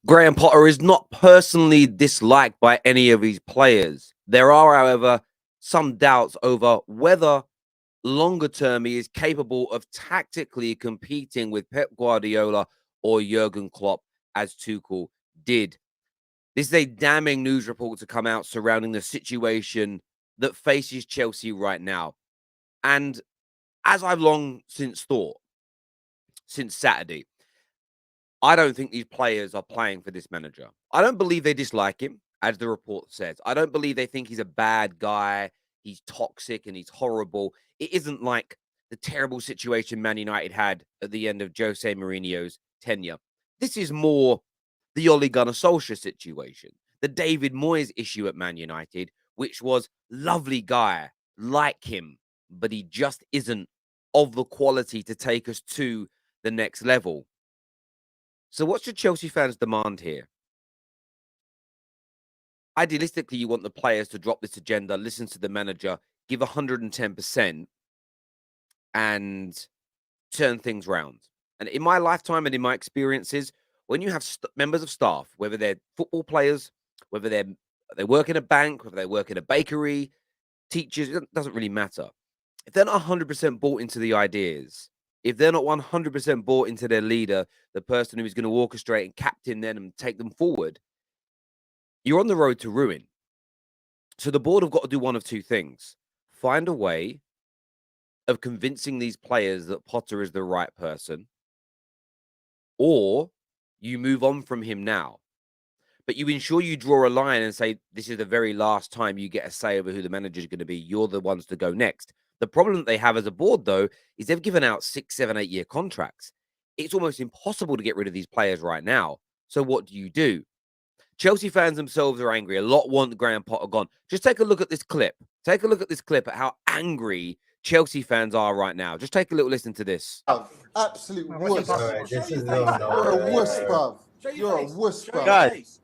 Graham Potter is not personally disliked by any of his players. There are, however, some doubts over whether longer term he is capable of tactically competing with Pep Guardiola or Jurgen Klopp as Tuchel did. This is a damning news report to come out surrounding the situation that faces Chelsea right now. And as I've long since thought, since Saturday, I don't think these players are playing for this manager. I don't believe they dislike him, as the report says. I don't believe they think he's a bad guy, he's toxic and he's horrible. It isn't like the terrible situation Man United had at the end of Jose Mourinho's tenure. This is more the Ole Gunnar Solskjaer situation, the David Moyes issue at Man United, which was lovely guy, like him, but he just isn't of the quality to take us to the next level. So what should Chelsea fans demand here? Idealistically, you want the players to drop this agenda, listen to the manager, give 110% and turn things round. And in my lifetime and in my experiences, when you have members of staff, whether they're football players, whether they work in a bank, whether they work in a bakery, teachers, it doesn't really matter. If they're not 100% bought into the ideas, if they're not 100% bought into their leader, the person who is going to orchestrate and captain them and take them forward, you're on the road to ruin. So the board have got to do one of two things. Find a way of convincing these players that Potter is the right person, or you move on from him now. But you ensure you draw a line and say, this is the very last time you get a say over who the manager is going to be. You're the ones to go next. The problem that they have as a board, though, is they've given out 6, 7, 8-year contracts. It's almost impossible to get rid of these players right now. So what do? Chelsea fans themselves are angry. A lot want Graham Potter gone. Just take a look at this clip. Take a look at this clip at how angry Chelsea fans are right now. Just take a little listen to this. Absolute wuss. This is You're a wuss, bruv. You're a wuss, bruv. Guys,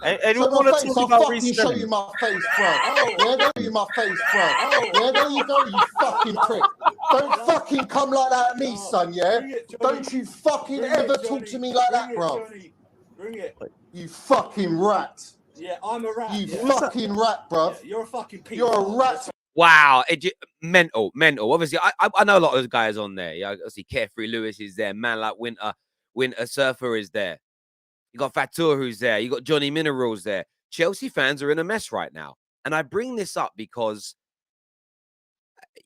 anyone want to talk I'll about fucking show you resetting? my face, bruv. Yeah, there you my face, bruv. Yeah, there you go, you fucking prick. Don't fucking come like that at me, son, yeah? Don't you fucking ever talk to me like that, bruv. Bring it. You fucking rat. Yeah, I'm a rat. You fucking rat, bruv. Yeah, you're a fucking piece. You're a rat. Wow, mental. Obviously, I know a lot of those guys on there. Yeah, obviously, Carefree Lewis is there. Man like Winter Surfer is there. You got Fatur who's there. You got Johnny Minerals there. Chelsea fans are in a mess right now. And I bring this up because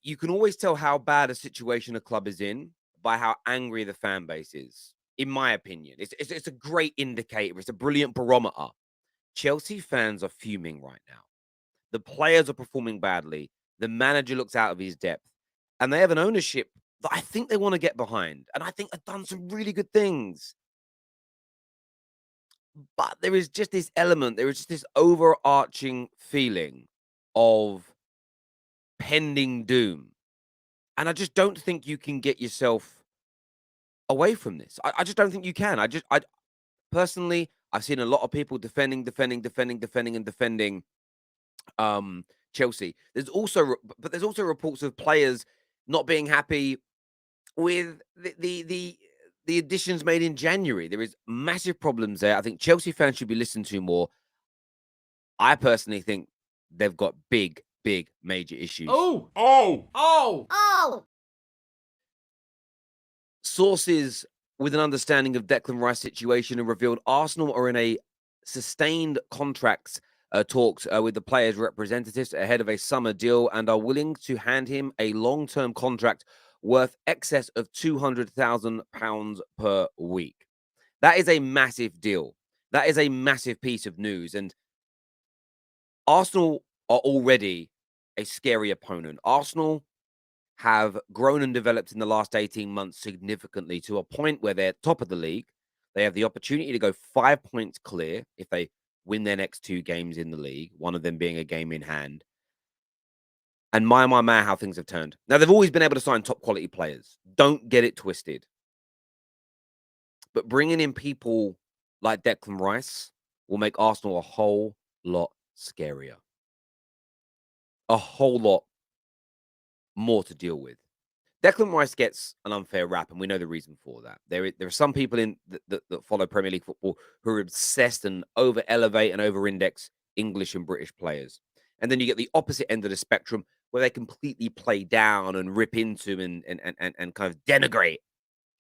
you can always tell how bad a situation a club is in by how angry the fan base is, in my opinion. It's a great indicator. It's a brilliant barometer. Chelsea fans are fuming right now. The players are performing badly. The manager looks out of his depth. And they have an ownership that I think they want to get behind. And I think they've done some really good things. But there is just this element, there is just this overarching feeling of pending doom. And I just don't think you can get yourself away from this. I just don't think you can. I personally, I've seen a lot of people defending Chelsea. There's also reports of players not being happy with the additions made in January. There is massive problems there. I think Chelsea fans should be listened to more. I personally think they've got big major issues. Sources with an understanding of Declan Rice situation have revealed Arsenal are in a sustained contracts talks with the players' representatives ahead of a summer deal and are willing to hand him a long-term contract worth excess of £200,000 per week. That is a massive deal. That is a massive piece of news. And Arsenal are already a scary opponent. Arsenal have grown and developed in the last 18 months significantly to a point where they're top of the league. They have the opportunity to go 5 points clear if they win their next 2 games in the league, one of them being a game in hand. And my, how things have turned. Now, they've always been able to sign top quality players. Don't get it twisted. But bringing in people like Declan Rice will make Arsenal a whole lot scarier. A whole lot more to deal with. Declan Rice gets an unfair rap, and we know the reason for that. There are some people in that follow Premier League football who are obsessed and over elevate and over index English and British players. And then you get the opposite end of the spectrum where they completely play down and rip into and kind of denigrate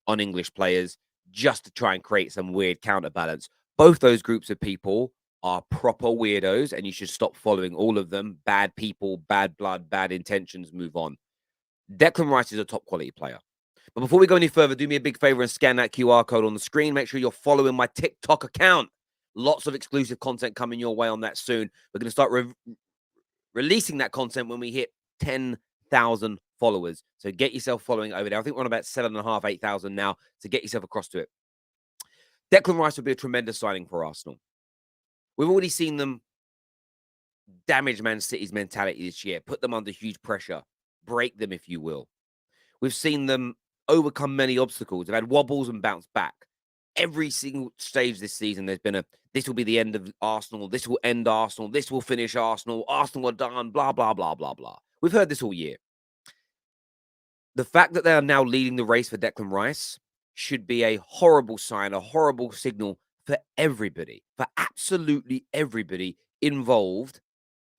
on English players just to try and create some weird counterbalance. Both those groups of people are proper weirdos, and you should stop following all of them. Bad people, bad blood, bad intentions, move on. Declan Rice is a top quality player. But before we go any further, do me a big favor and scan that QR code on the screen. Make sure you're following my TikTok account. Lots of exclusive content coming your way on that soon. We're going to start releasing that content when we hit 10,000 followers. So get yourself following over there. I think we're on about 7,500, 8,000 now. So get yourself across to it. Declan Rice would be a tremendous signing for Arsenal. We've already seen them damage Man City's mentality this year, put them under huge pressure, break them, if you will. We've seen them overcome many obstacles. They've had wobbles and bounce back. Every single stage this season, there's been this will be the end of Arsenal. This will end Arsenal. This will finish Arsenal. Arsenal are done, blah, blah, blah, blah, blah. We've heard this all year. The fact that they are now leading the race for Declan Rice should be a horrible sign, a horrible signal for everybody, for absolutely everybody involved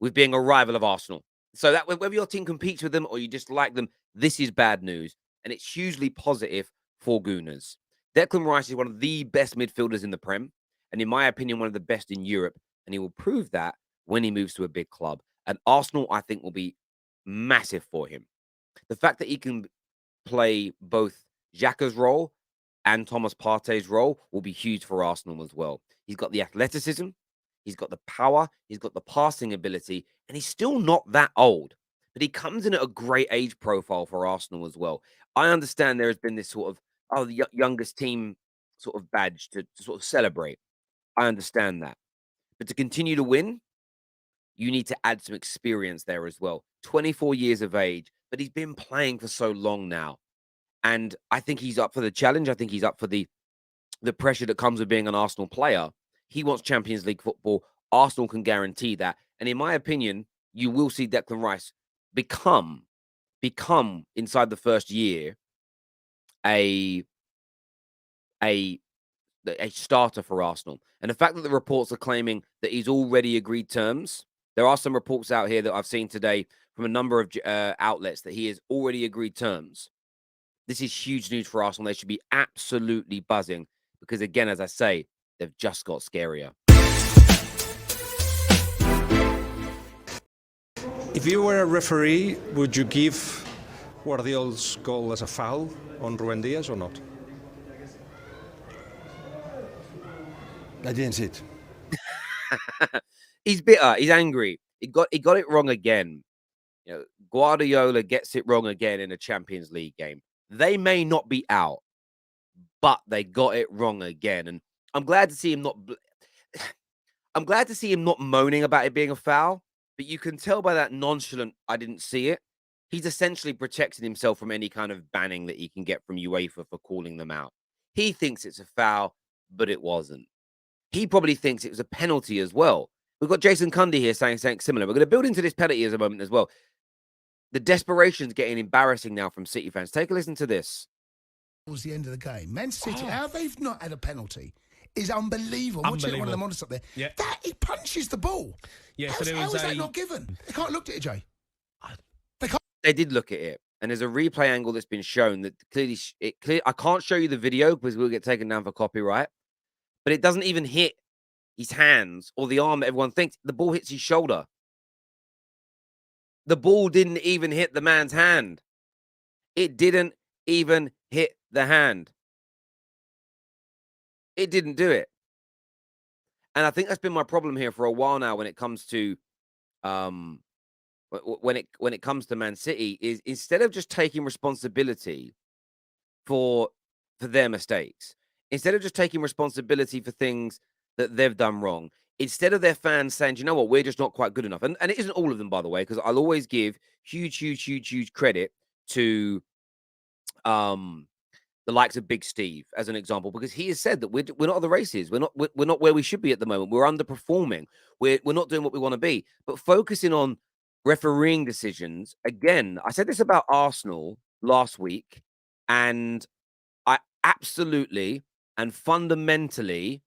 with being a rival of Arsenal. So that whether your team competes with them or you just like them, this is bad news. And it's hugely positive for Gooners. Declan Rice is one of the best midfielders in the Prem. And in my opinion, one of the best in Europe. And he will prove that when he moves to a big club. And Arsenal, I think, will be massive for him. The fact that he can play both Xhaka's role and Thomas Partey's role will be huge for Arsenal as well. He's got the athleticism. He's got the power. He's got the passing ability. And he's still not that old. But he comes in at a great age profile for Arsenal as well. I understand there has been this sort of, the youngest team sort of badge to sort of celebrate. I understand that. But to continue to win, you need to add some experience there as well. 24 years of age, but he's been playing for so long now. And I think he's up for the challenge. I think he's up for the pressure that comes with being an Arsenal player. He wants Champions League football. Arsenal can guarantee that. And in my opinion, you will see Declan Rice become inside the first year a starter for Arsenal. And the fact that the reports are claiming that he's already agreed terms, there are some reports out here that I've seen today from a number of outlets that he has already agreed terms. This is huge news for Arsenal. They should be absolutely buzzing because, again, as I say, they've just got scarier. If you were a referee, would you give Guardiola's goal as a foul on Ruben Dias or not? I didn't see it. He's bitter. He's angry. He got it wrong again. You know, Guardiola gets it wrong again in a Champions League game. They may not be out, but they got it wrong again. And I'm glad to see him not. I'm glad to see him not moaning about it being a foul. But you can tell by that nonchalant, I didn't see it. He's essentially protecting himself from any kind of banning that he can get from UEFA for calling them out. He thinks it's a foul, but it wasn't. He probably thinks it was a penalty as well. We've got Jason Cundy here saying something similar. We're going to build into this penalty as a moment as well. The desperation's getting embarrassing now from City fans. Take a listen to this. Towards the end of the game, Man City, how they've not had a penalty is unbelievable. Watching one of the monitors up there, that he punches the ball. Yeah, how is that not given? They can't look at it, Jay. They did look at it, and there's a replay angle that's been shown that clearly, I can't show you the video because we'll get taken down for copyright, but it doesn't even hit his hands or the arm that everyone thinks. The ball hits his shoulder. The ball didn't even hit the man's hand. It didn't even hit the hand. It didn't do it. And I think that's been my problem here for a while now when it comes to when it comes to Man City, is instead of just taking responsibility for their mistakes, instead of just taking responsibility for things that they've done wrong, instead of their fans saying, you know what, we're just not quite good enough. And it isn't all of them, by the way, because I'll always give huge credit to the likes of Big Steve as an example, because he has said that we're not at the races. We're not where we should be at the moment. We're underperforming. We're not doing what we want to be. But focusing on refereeing decisions, again, I said this about Arsenal last week, and I absolutely and fundamentally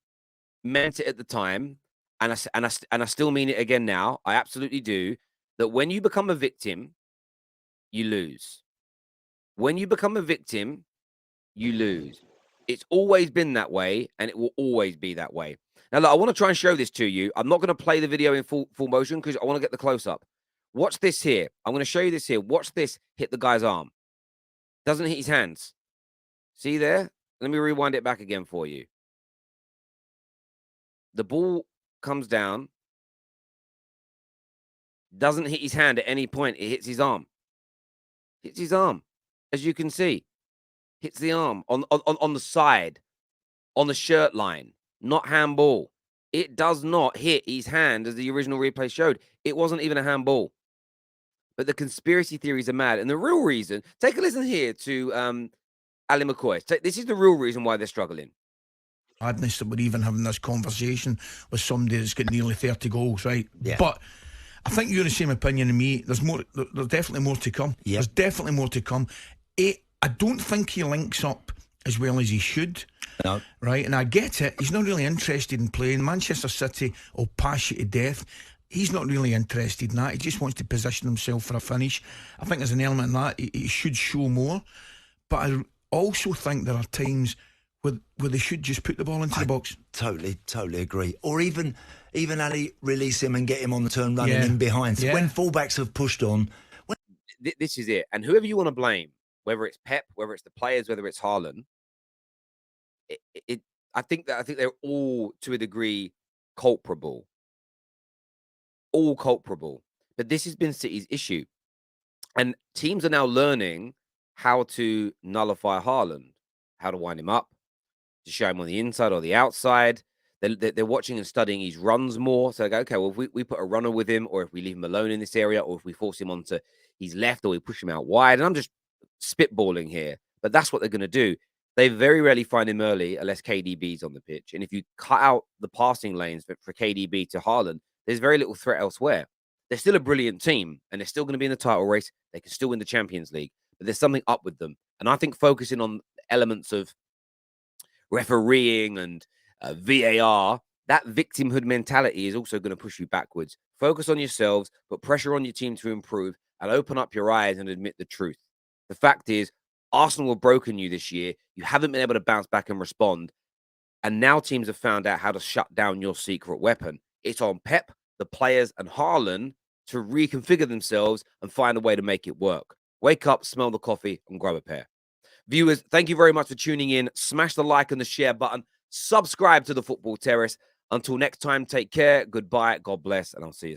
meant it at the time, and I still mean it again now. I absolutely do. That when you become a victim, you lose. When you become a victim, you lose. It's always been that way, and it will always be that way. Now, look, I want to try and show this to you. I'm not going to play the video in full motion because I want to get the close up. Watch this here. I'm going to show you this here. Watch this hit the guy's arm. Doesn't hit his hands. See there? Let me rewind it back again for you. The ball comes down. Doesn't hit his hand at any point. It hits his arm. Hits his arm, as you can see. Hits the arm on the side, on the shirt line. Not handball. It does not hit his hand as the original replay showed. It wasn't even a handball. But the conspiracy theories are mad. And the real reason, take a listen here to Ali McCoy. This is the real reason why they're struggling. Madness that we're even having this conversation with somebody that's got nearly 30 goals, right? Yeah. But I think you're the same opinion as me. There's more. There's definitely more to come. Yep. There's definitely more to come. I don't think he links up as well as he should. No. Right? And I get it. He's not really interested in playing. Manchester City will pass you to death. He's not really interested in that. He just wants to position himself for a finish. I think there's an element in that. He should show more. But I also think there are times where they should just put the ball into the box. Totally agree. Or even Ali, release him and get him on the turn running in behind. So when fullbacks have pushed on. This is it. And whoever you want to blame, whether it's Pep, whether it's the players, whether it's Haaland, I think they're all to a degree culpable. All culpable. But this has been City's issue. And teams are now learning how to nullify Haaland, how to wind him up, to show him on the inside or the outside. They're watching and studying his runs more. So they go, okay, well, if we put a runner with him, or if we leave him alone in this area, or if we force him onto his left, or we push him out wide. And I'm just spitballing here, but that's what they're going to do. They very rarely find him early unless KDB's on the pitch. And if you cut out the passing lanes for KDB to Haaland, there's very little threat elsewhere. They're still a brilliant team, and they're still going to be in the title race. They can still win the Champions League, but there's something up with them. And I think focusing on elements of refereeing and VAR, that victimhood mentality is also going to push you backwards. Focus on yourselves, put pressure on your team to improve, and open up your eyes and admit the truth. The fact is, Arsenal have broken you this year. You haven't been able to bounce back and respond. And now teams have found out how to shut down your secret weapon. It's on Pep, the players, and Haaland to reconfigure themselves and find a way to make it work. Wake up, smell the coffee, and grab a pair. Viewers, thank you very much for tuning in. Smash the like and the share button. Subscribe to the Football Terrace. Until next time, take care. Goodbye. God bless. And I'll see you soon.